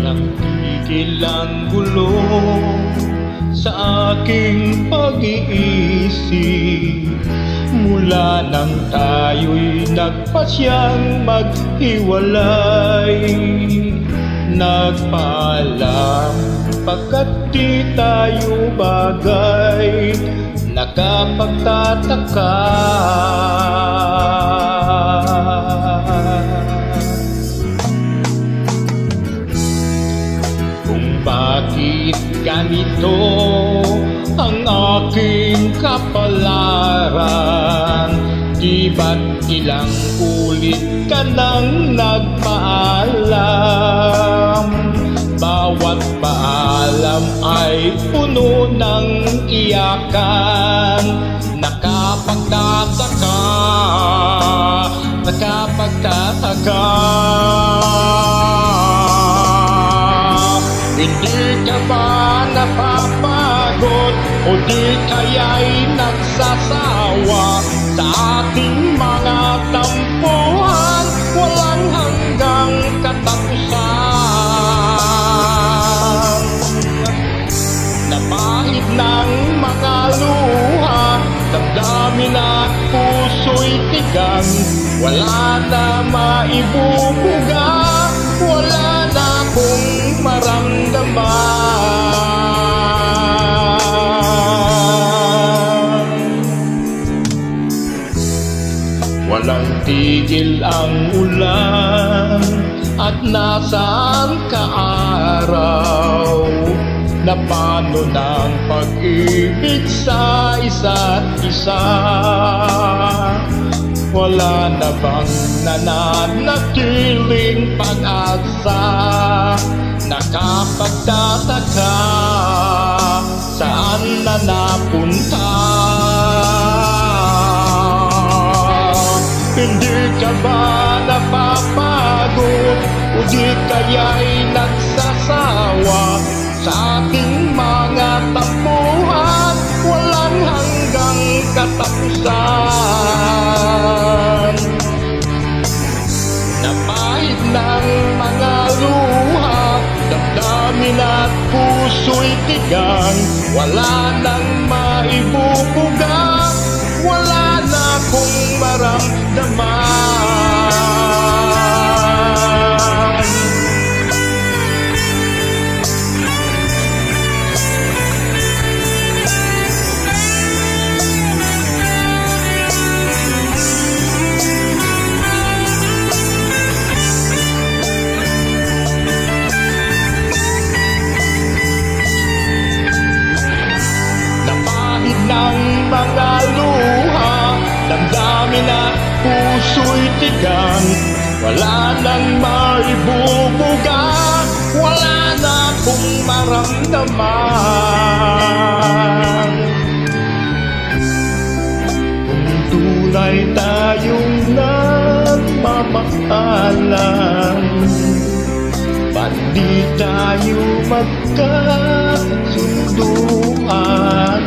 Nagtigil ang gulo sa aking pag-iisip mula nang tayo'y nagpasyang maghiwalay. Nagpaalam pagkat di tayo bagay, nakapagtataka kung bakit ganito ang aking kapalaran. Di ba't ilang ulit ka nang nagpaalam? Bawat paalam ay puno ng iyakan. Nakapagtataka, nakapagtataka. Hindi ka ba napapagod o di kaya'y nagsasawa sa ating mga tampuhan walang hanggang katapusan? Napahid ng mga luha, damdamin at puso'y tigang, wala na maibubuga, wala na akong maramdaman. Walang tigil ang ulan at nasaan ka araw? Na paano ng pag-ibig sa isa't isa? Wala na bang nananatiling pag-asa? Nakapagtataka, saan na napunta? Hindi ka ba napapagod o di kaya'y nagsasawa sa ating mga tampuhan walang hanggang katapusan? Napahid ng mga luha, damdamin at puso'y tigang, wala nang maibubuga, wala na akong maramdaman. Ng mga luha, damdamin at puso'y tigang, wala nang maibubuga, wala na akong maramdaman. Kung tunay tayong nagmamahalan, ba't di tayo magkasunduan?